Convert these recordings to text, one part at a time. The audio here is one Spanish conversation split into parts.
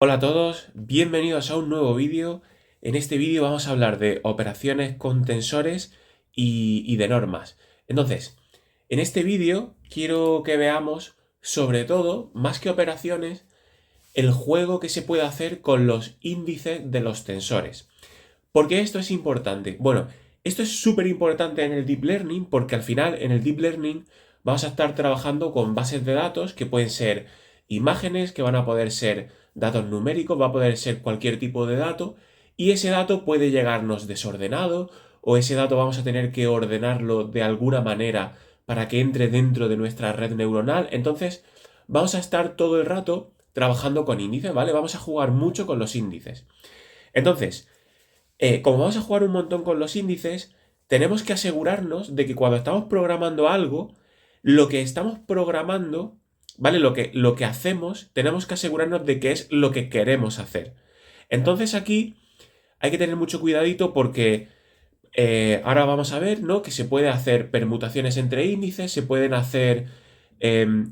Hola a todos, bienvenidos a un nuevo vídeo. En este vídeo vamos a hablar de operaciones con tensores y de normas. Entonces, en este vídeo quiero que veamos, sobre todo, más que operaciones, el juego que se puede hacer con los índices de los tensores. ¿Por qué esto es importante? Bueno, esto es súper importante en el Deep Learning porque al final en el Deep Learning vamos a estar trabajando con bases de datos que pueden ser imágenes, que van a poder ser datos numéricos, va a poder ser cualquier tipo de dato y ese dato puede llegarnos desordenado o ese dato vamos a tener que ordenarlo de alguna manera para que entre dentro de nuestra red neuronal. Entonces, vamos a estar todo el rato trabajando con índices, ¿vale? Vamos a jugar mucho con los índices. Entonces, como vamos a jugar un montón con los índices, tenemos que asegurarnos de que cuando estamos programando algo, lo que estamos programando, ¿vale? Lo que hacemos, tenemos que asegurarnos de que es lo que queremos hacer. Entonces aquí hay que tener mucho cuidadito porque ahora vamos a ver, ¿no? Que se puede hacer permutaciones entre índices, se pueden hacer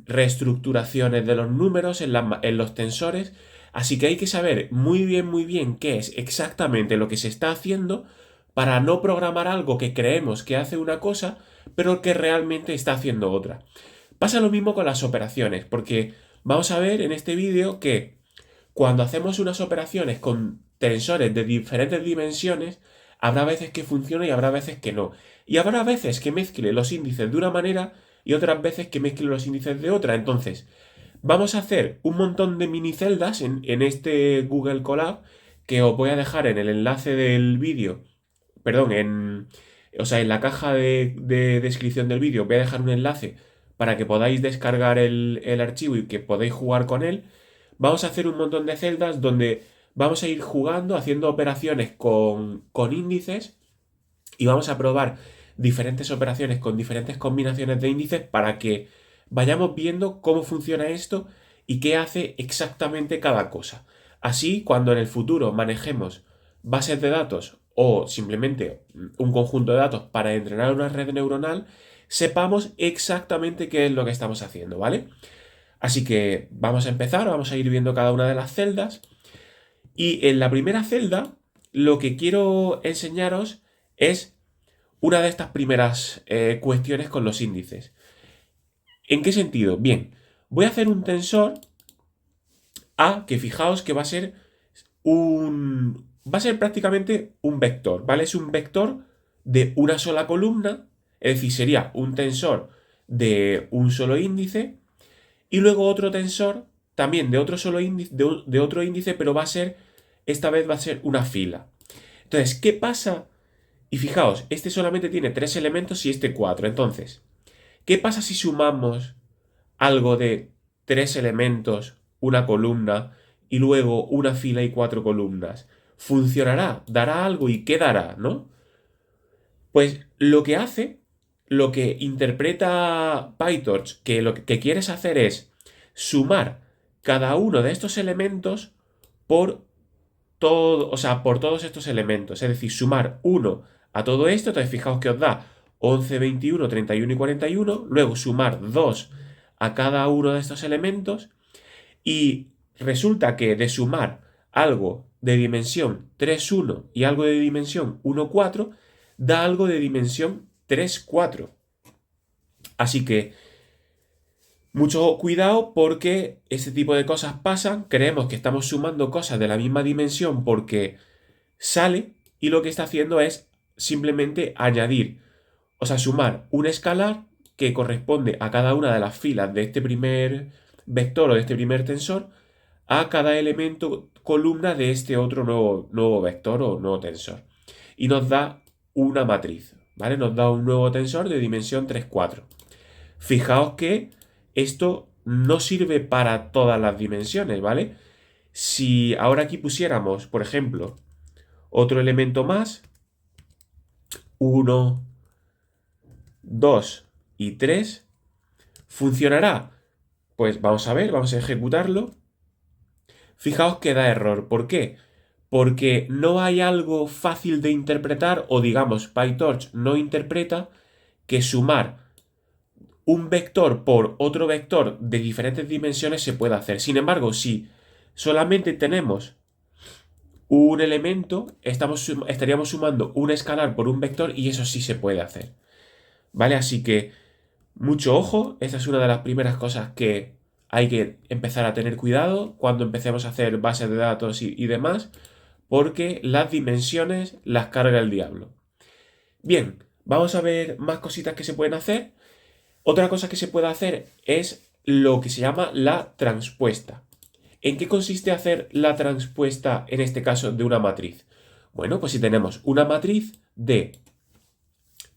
reestructuraciones de los números en los tensores. Así que hay que saber muy bien qué es exactamente lo que se está haciendo para no programar algo que creemos que hace una cosa, pero que realmente está haciendo otra. Pasa lo mismo con las operaciones, porque vamos a ver en este vídeo que cuando hacemos unas operaciones con tensores de diferentes dimensiones, habrá veces que funcione y habrá veces que no. Y habrá veces que mezcle los índices de una manera y otras veces que mezcle los índices de otra. Entonces, vamos a hacer un montón de mini celdas en este Google Colab que os voy a dejar en el enlace del vídeo, perdón, en la caja de descripción del vídeo voy a dejar un enlace para que podáis descargar el archivo y que podáis jugar con él. Vamos a hacer un montón de celdas donde vamos a ir jugando, haciendo operaciones con índices y vamos a probar diferentes operaciones con diferentes combinaciones de índices para que vayamos viendo cómo funciona esto y qué hace exactamente cada cosa. Así, cuando en el futuro manejemos bases de datos o simplemente un conjunto de datos para entrenar una red neuronal, sepamos exactamente qué es lo que estamos haciendo, ¿vale? Así que vamos a empezar, vamos a ir viendo cada una de las celdas. Y en la primera celda, lo que quiero enseñaros es una de estas primeras cuestiones con los índices. ¿En qué sentido? Bien, voy a hacer un tensor A que fijaos que va a ser prácticamente un vector, ¿vale? Es un vector de una sola columna, es decir, sería un tensor de un solo índice y luego otro tensor también de otro solo índice, de otro índice, pero esta vez va a ser una fila. Entonces, ¿qué pasa? Y fijaos, este solamente tiene 3 elementos y este 4. Entonces, ¿qué pasa si sumamos algo de 3 elementos, una columna y luego una fila y 4 columnas? ¿Funcionará? ¿Dará algo y qué dará, no? Pues lo que interpreta PyTorch, que lo que quieres hacer es sumar cada uno de estos elementos por todo, o sea, por todos estos elementos. Es decir, sumar uno a todo esto, entonces fijaos que os da 11, 21, 31 y 41. Luego sumar 2 a cada uno de estos elementos. Y resulta que de sumar algo de dimensión 3 1 y algo de dimensión 1 4 da algo de dimensión 3 4. Así que mucho cuidado porque este tipo de cosas pasan. Creemos que estamos sumando cosas de la misma dimensión porque sale y lo que está haciendo es simplemente añadir, o sea, sumar un escalar que corresponde a cada una de las filas de este primer vector o de este primer tensor a cada elemento columna de este otro nuevo vector o nuevo tensor. Y nos da una matriz, ¿vale? Nos da un nuevo tensor de dimensión 3 4. Fijaos que esto no sirve para todas las dimensiones, ¿vale? Si ahora aquí pusiéramos, por ejemplo, otro elemento más, uno 2 y 3, ¿funcionará? Pues vamos a ver, vamos a ejecutarlo. Fijaos que da error. ¿Por qué? Porque no hay algo fácil de interpretar o digamos PyTorch no interpreta que sumar un vector por otro vector de diferentes dimensiones se puede hacer. Sin embargo, si solamente tenemos un elemento, estaríamos sumando un escalar por un vector y eso sí se puede hacer. ¿Vale? Así que mucho ojo, esta es una de las primeras cosas que hay que empezar a tener cuidado cuando empecemos a hacer bases de datos y demás, porque las dimensiones las carga el diablo. Bien, vamos a ver más cositas que se pueden hacer. Otra cosa que se puede hacer es lo que se llama la transpuesta. ¿En qué consiste hacer la transpuesta, en este caso, de una matriz? Bueno, pues si tenemos una matriz de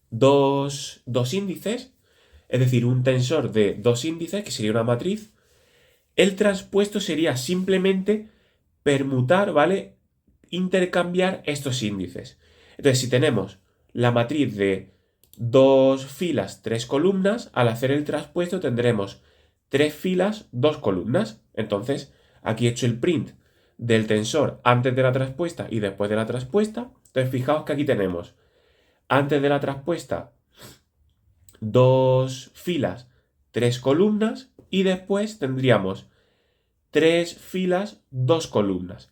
dos índices, es decir, un tensor de dos índices, que sería una matriz, el transpuesto sería simplemente permutar, ¿vale? Intercambiar estos índices. Entonces, si tenemos la matriz de dos filas, tres columnas, al hacer el transpuesto tendremos tres filas, dos columnas. Entonces, aquí he hecho el print del tensor antes de la transpuesta y después de la transpuesta. Entonces, fijaos que aquí tenemos antes de la transpuesta dos filas, tres columnas y después tendríamos tres filas, dos columnas.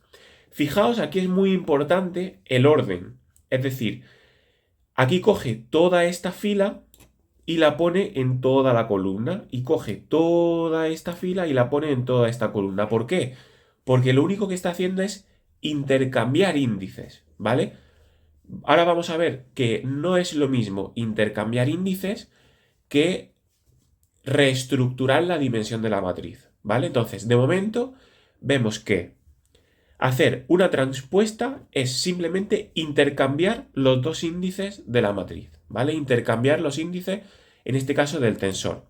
Fijaos, aquí es muy importante el orden. Es decir, aquí coge toda esta fila y la pone en toda la columna. Y coge toda esta fila y la pone en toda esta columna. ¿Por qué? Porque lo único que está haciendo es intercambiar índices, ¿vale? Ahora vamos a ver que no es lo mismo intercambiar índices que reestructurar la dimensión de la matriz, ¿vale? Entonces, de momento, vemos que hacer una transpuesta es simplemente intercambiar los dos índices de la matriz, ¿vale? Intercambiar los índices, en este caso, del tensor.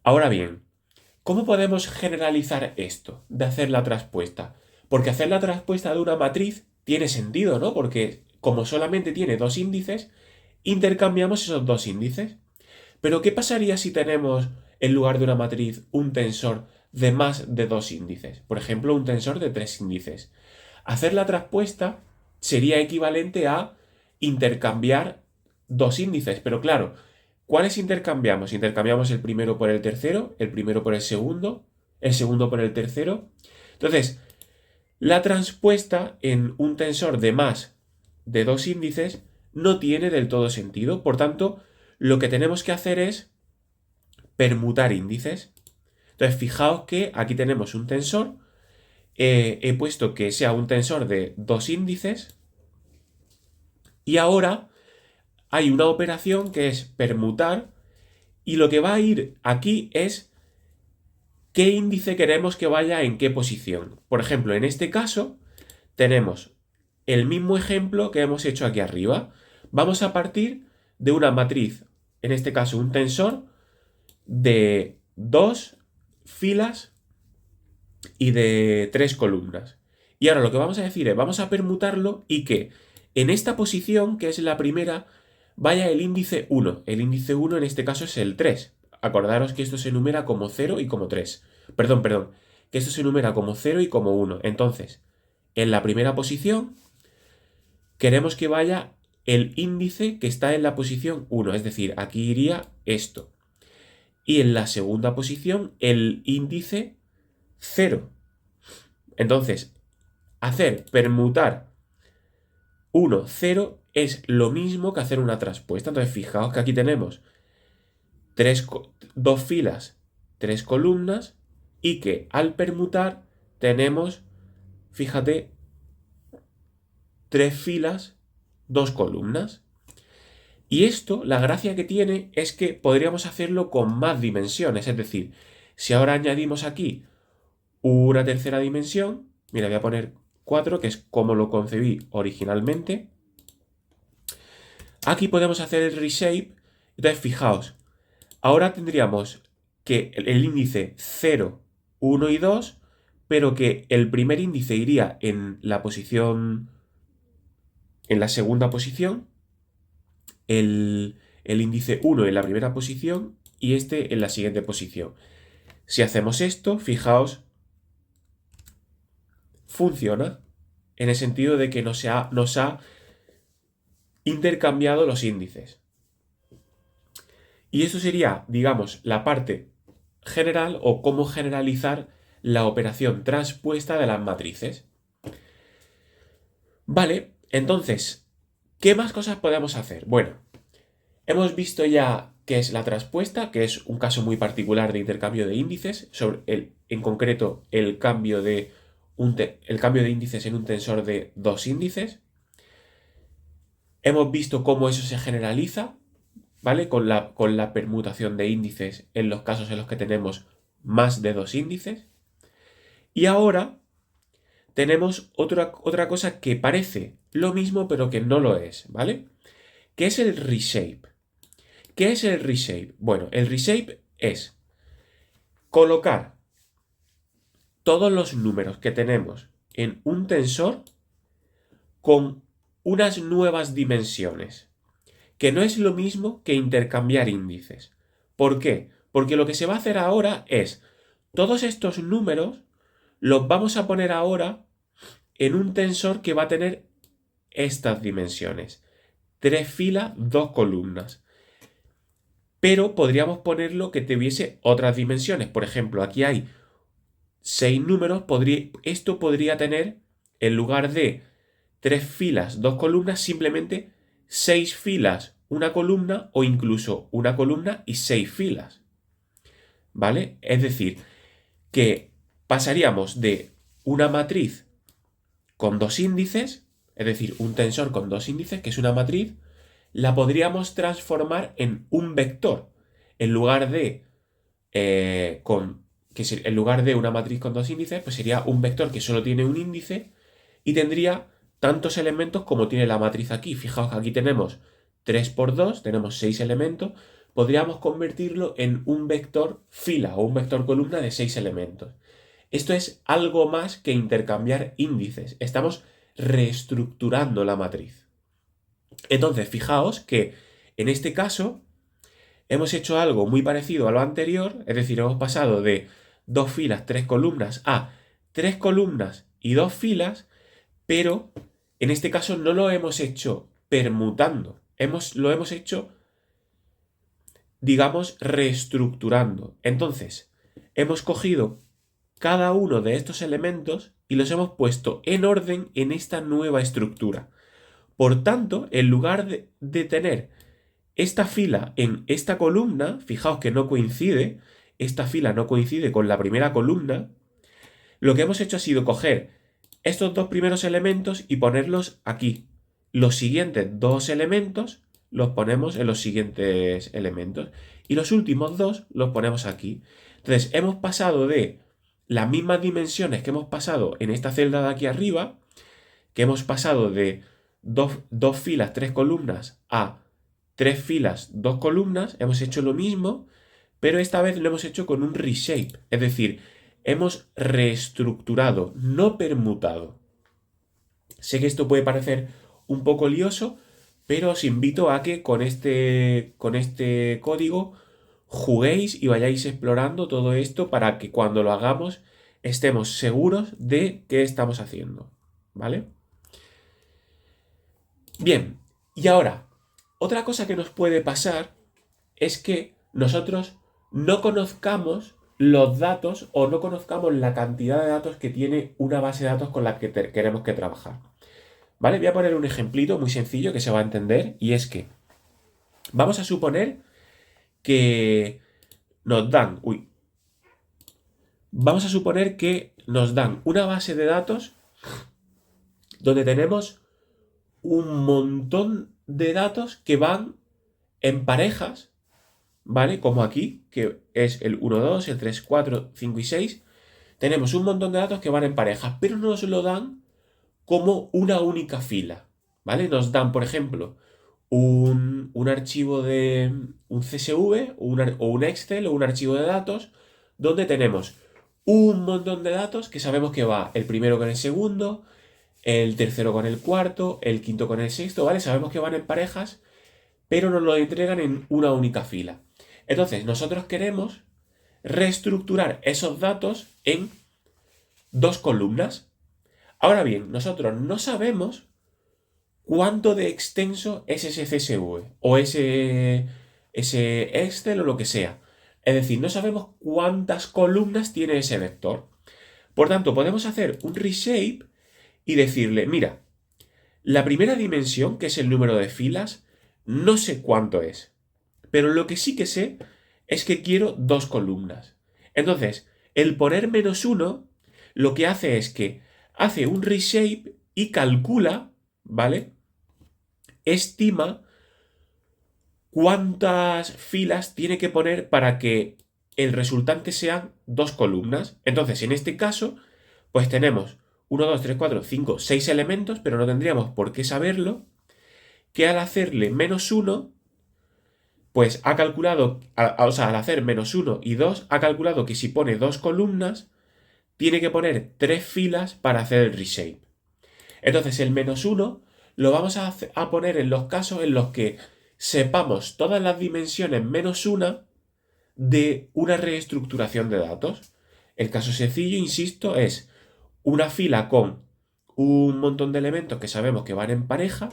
Ahora bien, ¿cómo podemos generalizar esto de hacer la transpuesta? Porque hacer la transpuesta de una matriz tiene sentido, ¿no? Porque como solamente tiene dos índices, intercambiamos esos dos índices. Pero ¿qué pasaría si tenemos en lugar de una matriz un tensor de más de dos índices? Por ejemplo, un tensor de tres índices. Hacer la transpuesta sería equivalente a intercambiar dos índices. Pero claro, ¿cuáles intercambiamos? Intercambiamos el primero por el tercero, el primero por el segundo por el tercero. Entonces, la transpuesta en un tensor de más de dos índices no tiene del todo sentido. Por tanto, lo que tenemos que hacer es permutar índices. Entonces, fijaos que aquí tenemos un tensor. He puesto que sea un tensor de dos índices. Y ahora hay una operación que es permutar. Y lo que va a ir aquí es qué índice queremos que vaya en qué posición. Por ejemplo, en este caso tenemos el mismo ejemplo que hemos hecho aquí arriba. Vamos a partir de una matriz, en este caso un tensor, de dos filas y de tres columnas. Y ahora lo que vamos a decir es, vamos a permutarlo y que en esta posición, que es la primera, vaya el índice 1. El índice 1 en este caso es el 3. Acordaros que esto se enumera como 0 y como 3. Perdón, que esto se enumera como 0 y como 1. Entonces, en la primera posición, queremos que vaya el índice que está en la posición 1. Es decir, aquí iría esto. Y en la segunda posición, el índice 0. Entonces, hacer permutar 1, 0 es lo mismo que hacer una transpuesta. Entonces, fijaos que aquí tenemos dos filas, tres columnas, y que al permutar tenemos, fíjate, tres filas, dos columnas. Y esto, la gracia que tiene es que podríamos hacerlo con más dimensiones. Es decir, si ahora añadimos aquí una tercera dimensión, mira, voy a poner 4, que es como lo concebí originalmente. Aquí podemos hacer el reshape. Entonces, fijaos, ahora tendríamos que el índice 0, 1 y 2, pero que el primer índice iría en la posición, en la segunda posición, el índice 1 en la primera posición y este en la siguiente posición. Si hacemos esto, fijaos, funciona en el sentido de que nos ha intercambiado los índices. Y eso sería, digamos, la parte general o cómo generalizar la operación transpuesta de las matrices. Vale, entonces, ¿qué más cosas podemos hacer? Bueno, hemos visto ya qué es la transpuesta, que es un caso muy particular de intercambio de índices, en concreto el cambio de índices en un tensor de dos índices. Hemos visto cómo eso se generaliza, ¿vale? Con la permutación de índices en los casos en los que tenemos más de dos índices. Y ahora tenemos otra cosa que parece lo mismo pero que no lo es, ¿vale? ¿Qué es el reshape? ¿Qué es el reshape? Bueno, el reshape es colocar todos los números que tenemos en un tensor con unas nuevas dimensiones, que no es lo mismo que intercambiar índices. ¿Por qué? Porque lo que se va a hacer ahora es, todos estos números los vamos a poner ahora en un tensor que va a tener estas dimensiones. 3 filas, 2 columnas. Pero podríamos ponerlo que tuviese otras dimensiones. Por ejemplo, aquí hay 6 números. Esto podría tener, en lugar de 3 filas, 2 columnas, simplemente 6 filas, una columna o incluso una columna y 6 filas. ¿Vale? Es decir, que pasaríamos de una matriz con dos índices, es decir, un tensor con dos índices, que es una matriz, la podríamos transformar en un vector. En lugar de en lugar de una matriz con dos índices, pues sería un vector que solo tiene un índice y tendría tantos elementos como tiene la matriz aquí. Fijaos que aquí tenemos 3 por 2, tenemos 6 elementos. Podríamos convertirlo en un vector fila o un vector columna de 6 elementos. Esto es algo más que intercambiar índices. Estamos reestructurando la matriz. Entonces, fijaos que en este caso hemos hecho algo muy parecido a lo anterior, es decir, hemos pasado de 2 filas, 3 columnas a 3 columnas y 2 filas, pero en este caso no lo hemos hecho permutando, lo hemos hecho, digamos, reestructurando. Entonces, hemos cogido cada uno de estos elementos y los hemos puesto en orden en esta nueva estructura. Por tanto, en lugar de tener esta fila en esta columna, fijaos que no coincide, esta fila no coincide con la primera columna, lo que hemos hecho ha sido coger estos dos primeros elementos y ponerlos aquí. Los siguientes dos elementos los ponemos en los siguientes elementos y los últimos dos los ponemos aquí. Entonces, hemos pasado de las mismas dimensiones que hemos pasado en esta celda de aquí arriba, que hemos pasado de dos filas, 3 columnas a 3 filas, 2 columnas, hemos hecho lo mismo, pero esta vez lo hemos hecho con un reshape, es decir, hemos reestructurado, no permutado. Sé que esto puede parecer un poco lioso, pero os invito a que con este código juguéis y vayáis explorando todo esto para que cuando lo hagamos estemos seguros de qué estamos haciendo, ¿vale? Bien, y ahora, otra cosa que nos puede pasar es que nosotros no conozcamos los datos o no conozcamos la cantidad de datos que tiene una base de datos con la que queremos que trabajar. ¿Vale? Voy a poner un ejemplito muy sencillo que se va a entender y es que vamos a suponer que nos dan... Vamos a suponer que nos dan una base de datos donde tenemos un montón de datos que van en parejas, ¿vale? Como aquí, que es el 1, 2, el 3, 4, 5 y 6. Tenemos un montón de datos que van en parejas, pero nos lo dan como una única fila, ¿vale? Nos dan, por ejemplo, un archivo de un CSV o un Excel o un archivo de datos donde tenemos un montón de datos que sabemos que va el primero con el segundo, el tercero con el cuarto, el quinto con el sexto, ¿vale? Sabemos que van en parejas, pero nos lo entregan en una única fila. Entonces, nosotros queremos reestructurar esos datos en dos columnas. Ahora bien, nosotros no sabemos cuánto de extenso es ese CSV o ese Excel o lo que sea. Es decir, no sabemos cuántas columnas tiene ese vector. Por tanto, podemos hacer un reshape y decirle, mira, la primera dimensión, que es el número de filas, no sé cuánto es. Pero lo que sí que sé es que quiero 2 columnas. Entonces, el poner -1 lo que hace es que hace un reshape y calcula, ¿vale? Estima cuántas filas tiene que poner para que el resultante sean 2 columnas. Entonces, en este caso, pues tenemos 1, 2, 3, 4, 5, 6 elementos, pero no tendríamos por qué saberlo, que al hacerle -1, pues ha calculado, o sea, al hacer -1 y 2, ha calculado que si pone 2 columnas, tiene que poner 3 filas para hacer el reshape. Entonces, el -1 lo vamos a poner en los casos en los que sepamos todas las dimensiones menos una de una reestructuración de datos. El caso sencillo, insisto, es una fila con un montón de elementos que sabemos que van en pareja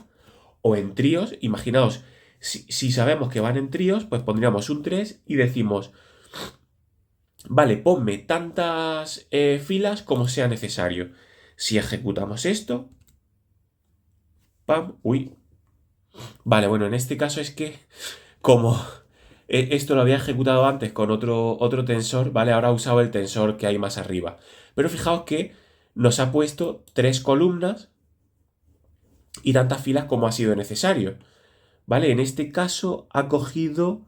o en tríos. Imaginaos, si sabemos que van en tríos, pues pondríamos un 3 y decimos, vale, ponme tantas filas como sea necesario. Si ejecutamos esto, pam, uy. Vale, bueno, en este caso es que como esto lo había ejecutado antes con otro tensor, ¿vale? Ahora he usado el tensor que hay más arriba. Pero fijaos que nos ha puesto 3 columnas y tantas filas como ha sido necesario, ¿vale? En este caso ha cogido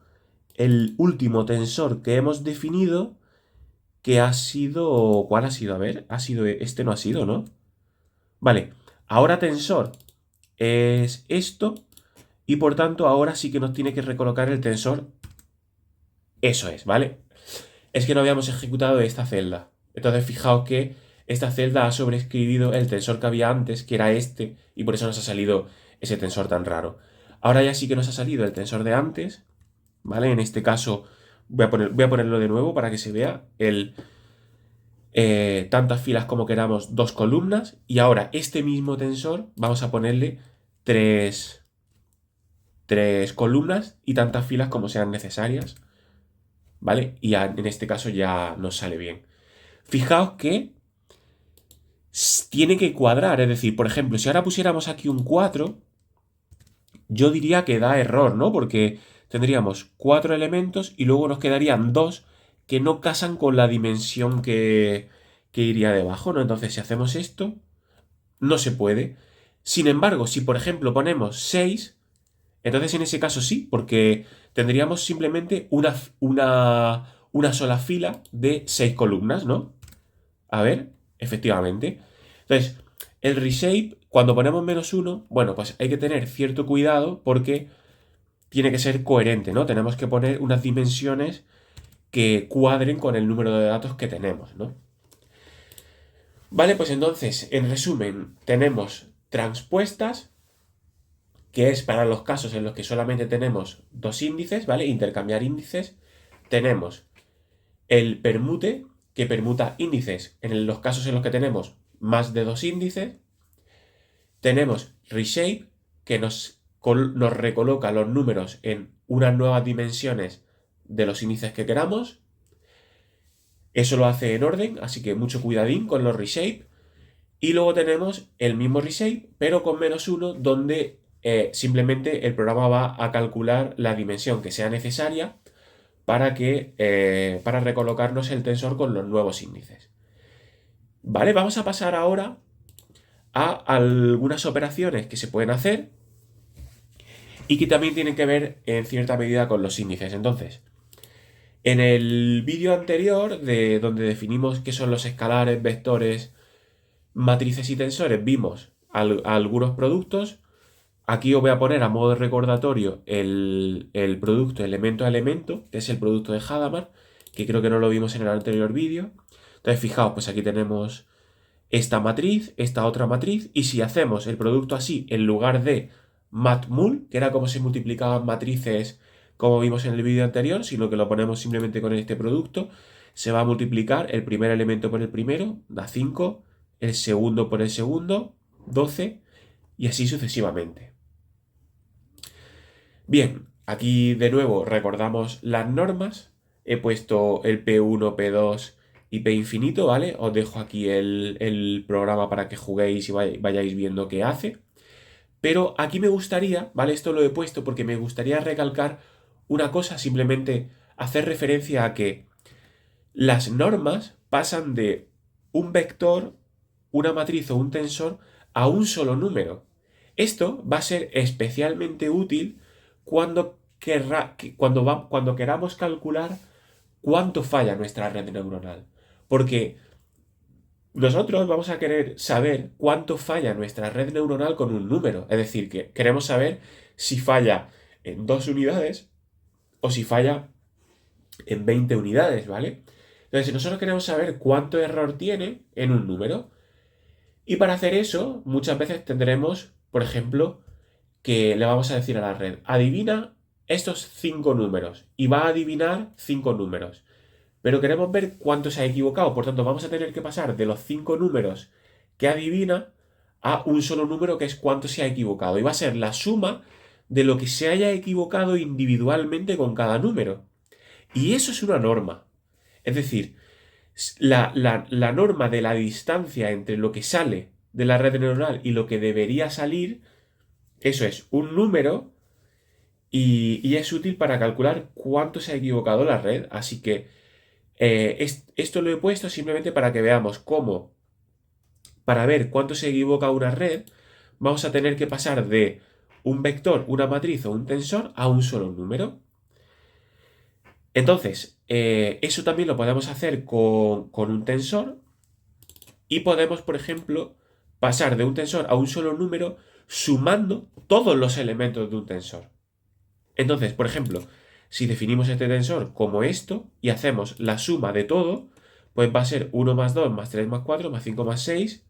el último tensor que hemos definido, que ha sido... ¿Cuál ha sido? A ver, ha sido... Este no ha sido, ¿no? Vale, ahora tensor es esto y por tanto ahora sí que nos tiene que recolocar el tensor. Eso es, ¿vale? Es que no habíamos ejecutado esta celda. Entonces fijaos que esta celda ha sobreescribido el tensor que había antes, que era este, y por eso nos ha salido ese tensor tan raro. Ahora ya sí que nos ha salido el tensor de antes, ¿vale? En este caso voy a ponerlo de nuevo para que se vea el tantas filas como queramos, 2 columnas, y ahora este mismo tensor vamos a ponerle 3 columnas y tantas filas como sean necesarias, ¿vale? Y en este caso ya nos sale bien. Fijaos que tiene que cuadrar, es decir, por ejemplo, si ahora pusiéramos aquí un 4, yo diría que da error, ¿no? Porque tendríamos 4 elementos y luego nos quedarían 2 que no casan con la dimensión que iría debajo, ¿no? Entonces, si hacemos esto, no se puede. Sin embargo, si por ejemplo ponemos 6, entonces en ese caso sí, porque tendríamos simplemente una sola fila de 6 columnas, ¿no? A ver, efectivamente. Entonces, el reshape, cuando ponemos -1, bueno, pues hay que tener cierto cuidado porque tiene que ser coherente, ¿no? Tenemos que poner unas dimensiones que cuadren con el número de datos que tenemos, ¿no? Vale, pues entonces, en resumen, tenemos transpuestas, que es para los casos en los que solamente tenemos 2 índices, ¿vale? Intercambiar índices. Tenemos el permute, que permuta índices en los casos en los que tenemos más de 2 índices. Tenemos reshape, que nos recoloca los números en unas nuevas dimensiones de los índices que queramos. Eso lo hace en orden, así que mucho cuidadín con los reshape. Y luego tenemos el mismo reshape, pero con -1, donde simplemente el programa va a calcular la dimensión que sea necesaria para recolocarnos el tensor con los nuevos índices. Vale, vamos a pasar ahora a algunas operaciones que se pueden hacer y que también tienen que ver en cierta medida con los índices. Entonces, en el vídeo anterior, de donde definimos qué son los escalares, vectores, matrices y tensores, vimos algunos productos. Aquí os voy a poner a modo de recordatorio el producto elemento a elemento, que es el producto de Hadamard, que creo que no lo vimos en el anterior vídeo. Entonces, fijaos, pues aquí tenemos esta matriz, esta otra matriz, y si hacemos el producto así, en lugar de matmul, que era como se multiplicaban matrices como vimos en el vídeo anterior, sino que lo ponemos simplemente con este producto, se va a multiplicar el primer elemento por el primero, da 5, el segundo por el segundo, 12, y así sucesivamente. Bien, aquí de nuevo recordamos las normas. He puesto el P1, P2 IP infinito, ¿vale? Os dejo aquí el programa para que juguéis y vayáis viendo qué hace. Pero aquí me gustaría, ¿vale? Esto lo he puesto porque me gustaría recalcar una cosa, simplemente hacer referencia a que las normas pasan de un vector, una matriz o un tensor a un solo número. Esto va a ser especialmente útil cuando, cuando queramos calcular cuánto falla nuestra red neuronal. Porque nosotros vamos a querer saber cuánto falla nuestra red neuronal con un número. Es decir, que queremos saber si falla en 2 unidades o si falla en 20 unidades, ¿vale? Entonces, nosotros queremos saber cuánto error tiene en un número. Y para hacer eso, muchas veces tendremos, por ejemplo, que le vamos a decir a la red, adivina estos 5 números. Y va a adivinar 5 números. Pero queremos ver cuánto se ha equivocado. Por tanto, vamos a tener que pasar de los 5 números que adivina a un solo número que es cuánto se ha equivocado. Y va a ser la suma de lo que se haya equivocado individualmente con cada número. Y eso es una norma. Es decir, la norma de la distancia entre lo que sale de la red neuronal y lo que debería salir, eso es un número y es útil para calcular cuánto se ha equivocado la red. Así que esto lo he puesto simplemente para que veamos cómo, para ver cuánto se equivoca una red, vamos a tener que pasar de un vector, una matriz o un tensor a un solo número. Entonces, eso también lo podemos hacer con un tensor y podemos, por ejemplo, pasar de un tensor a un solo número sumando todos los elementos de un tensor. Entonces, por ejemplo, si definimos este tensor como esto y hacemos la suma de todo, pues va a ser 1 más 2 más 3 más 4 más 5 más 6,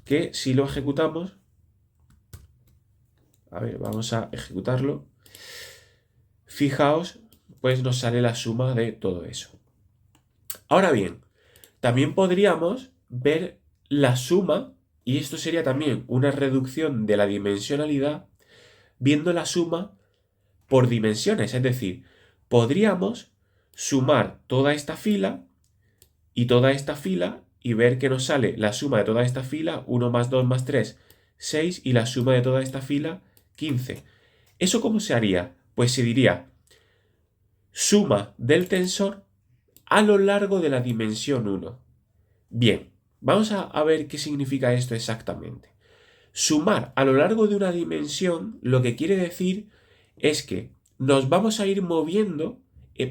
que si lo ejecutamos, a ver, vamos a ejecutarlo, fijaos, pues nos sale la suma de todo eso. Ahora bien, también podríamos ver la suma, y esto sería también una reducción de la dimensionalidad, viendo la suma por dimensiones, es decir, podríamos sumar toda esta fila y toda esta fila y ver que nos sale la suma de toda esta fila, 1 más 2 más 3, 6, y la suma de toda esta fila, 15. ¿Eso cómo se haría? Pues se diría suma del tensor a lo largo de la dimensión 1. Bien, vamos a ver qué significa esto exactamente. Sumar a lo largo de una dimensión lo que quiere decir es que nos vamos a ir moviendo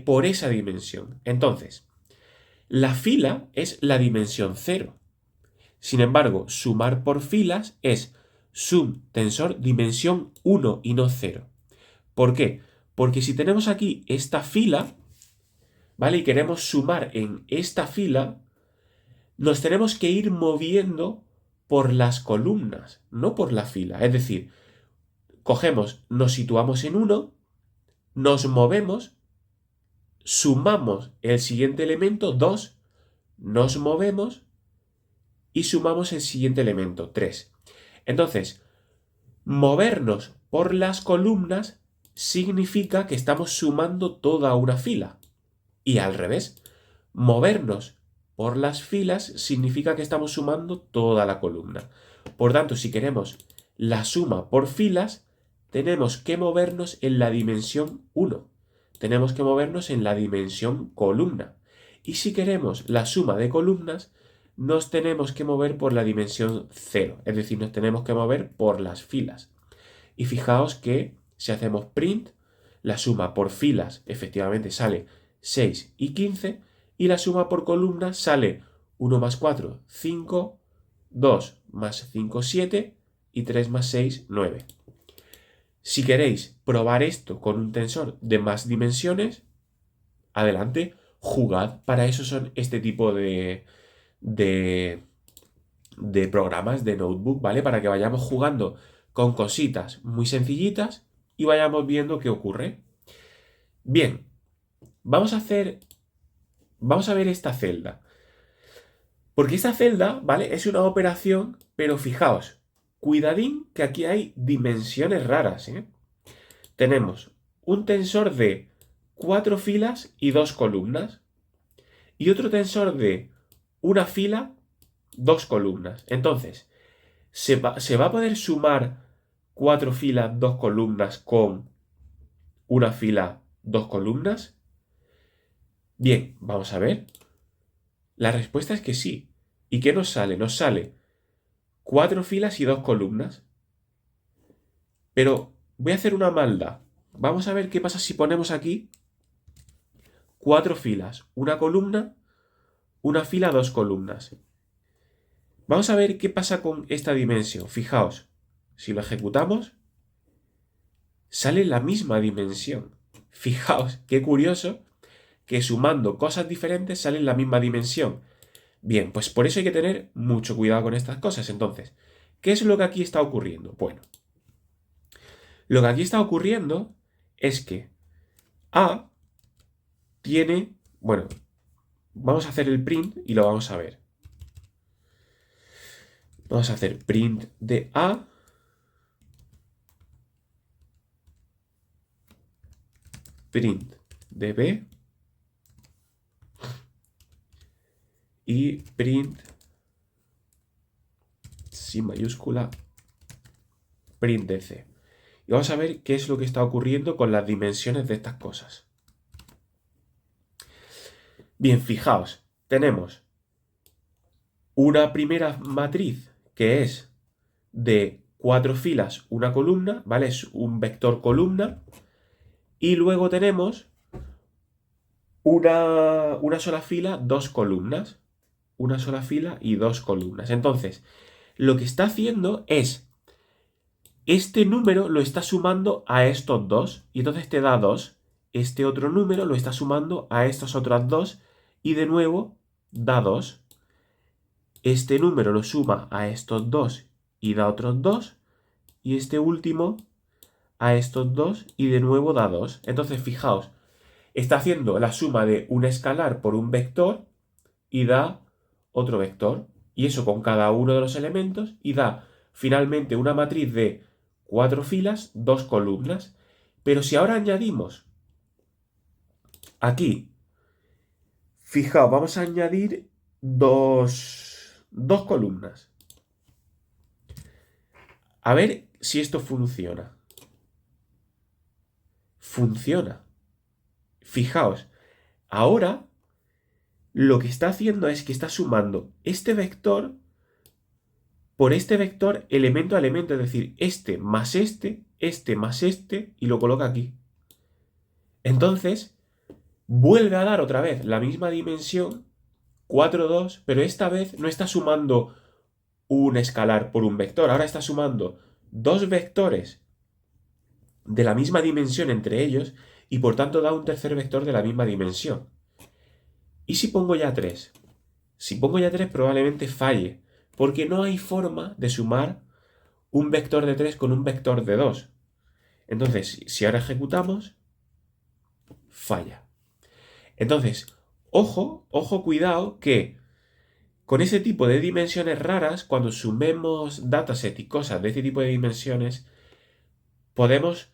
por esa dimensión. Entonces, la fila es la dimensión 0. Sin embargo, sumar por filas es sum tensor dimensión 1 y no 0. ¿Por qué? Porque si tenemos aquí esta fila, ¿vale? Y queremos sumar en esta fila, nos tenemos que ir moviendo por las columnas, no por la fila. Es decir, cogemos, nos situamos en 1, nos movemos, sumamos el siguiente elemento, 2, nos movemos y sumamos el siguiente elemento, 3. Entonces, movernos por las columnas significa que estamos sumando toda una fila. Y al revés, movernos por las filas significa que estamos sumando toda la columna. Por tanto, si queremos la suma por filas, tenemos que movernos en la dimensión 1. Tenemos que movernos en la dimensión columna. Y si queremos la suma de columnas, nos tenemos que mover por la dimensión 0. Es decir, nos tenemos que mover por las filas. Y fijaos que si hacemos print, la suma por filas efectivamente sale 6 y 15, y la suma por columnas sale 1 más 4, 5, 2 más 5, 7, y 3 más 6, 9. Si queréis probar esto con un tensor de más dimensiones, adelante, jugad. Para eso son este tipo de programas de notebook, ¿vale? Para que vayamos jugando con cositas muy sencillitas y vayamos viendo qué ocurre. Bien, vamos a ver esta celda. Porque esta celda, ¿vale? Es una operación, pero fijaos, cuidadín que aquí hay dimensiones raras, ¿eh? Tenemos un tensor de 4 filas y 2 columnas y otro tensor de una fila, dos columnas. Entonces, ¿se va a poder sumar 4 filas, 2 columnas con una fila, 2 columnas? Bien, vamos a ver. La respuesta es que sí. ¿Y qué nos sale? Nos sale 4 filas y 2 columnas. Pero voy a hacer una maldad. Vamos a ver qué pasa si ponemos aquí 4 filas, una columna, una fila, 2 columnas. Vamos a ver qué pasa con esta dimensión. Fijaos, si lo ejecutamos, sale la misma dimensión. Fijaos, qué curioso que sumando cosas diferentes salen la misma dimensión. Bien, pues por eso hay que tener mucho cuidado con estas cosas. Entonces, ¿qué es lo que aquí está ocurriendo? Bueno, lo que aquí está ocurriendo es que A tiene... Bueno, vamos a hacer el print y lo vamos a ver. Vamos a hacer print de A. Print de B. Y print sin mayúscula, print de C. Y vamos a ver qué es lo que está ocurriendo con las dimensiones de estas cosas. Bien, fijaos, tenemos una primera matriz que es de 4 filas, una columna, ¿vale? Es un vector columna. Y luego tenemos una sola fila, 2 columnas. Una sola fila y 2 columnas. Entonces, lo que está haciendo es, este número lo está sumando a estos dos, y entonces te da 2. Este otro número lo está sumando a estos otros 2, y de nuevo da 2. Este número lo suma a estos 2 y da otros 2, y este último a estos 2 y de nuevo da 2. Entonces, fijaos, está haciendo la suma de un escalar por un vector y da otro vector. Y eso con cada uno de los elementos y da finalmente una matriz de 4 filas, 2 columnas. Pero si ahora añadimos aquí, fijaos, vamos a añadir dos columnas. A ver si esto funciona. Funciona. Fijaos, ahora lo que está haciendo es que está sumando este vector por este vector elemento a elemento, es decir, este más este, y lo coloca aquí. Entonces, vuelve a dar otra vez la misma dimensión, 4, 2, pero esta vez no está sumando un escalar por un vector, ahora está sumando dos vectores de la misma dimensión entre ellos y por tanto da un tercer vector de la misma dimensión. ¿Y si pongo ya 3? Si pongo ya 3 probablemente falle, porque no hay forma de sumar un vector de 3 con un vector de 2. Entonces, si ahora ejecutamos, falla. Entonces, ojo, cuidado, que con ese tipo de dimensiones raras, cuando sumemos dataset y cosas de este tipo de dimensiones, podemos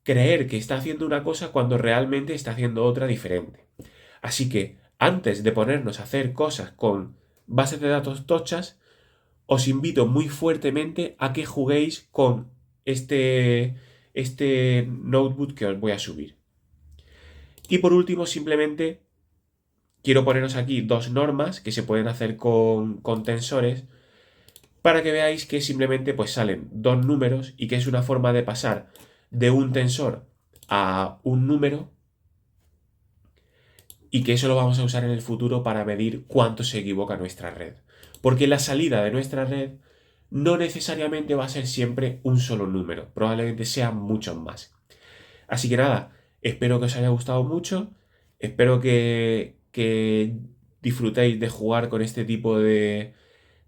creer que está haciendo una cosa cuando realmente está haciendo otra diferente. Así que, antes de ponernos a hacer cosas con bases de datos tochas, os invito muy fuertemente a que juguéis con este notebook que os voy a subir. Y por último, simplemente quiero poneros aquí dos normas que se pueden hacer con tensores para que veáis que simplemente pues salen dos números y que es una forma de pasar de un tensor a un número y que eso lo vamos a usar en el futuro para medir cuánto se equivoca nuestra red. Porque la salida de nuestra red no necesariamente va a ser siempre un solo número, probablemente sean muchos más. Así que nada, espero que os haya gustado mucho, espero que disfrutéis de jugar con este tipo de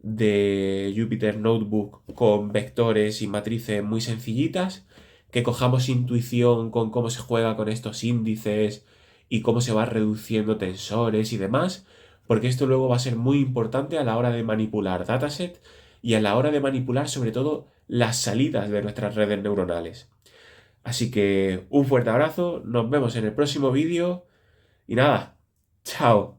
Jupyter Notebook con vectores y matrices muy sencillitas, que cojamos intuición con cómo se juega con estos índices y cómo se va reduciendo tensores y demás, porque esto luego va a ser muy importante a la hora de manipular dataset y a la hora de manipular sobre todo las salidas de nuestras redes neuronales. Así que un fuerte abrazo, nos vemos en el próximo vídeo y nada, chao.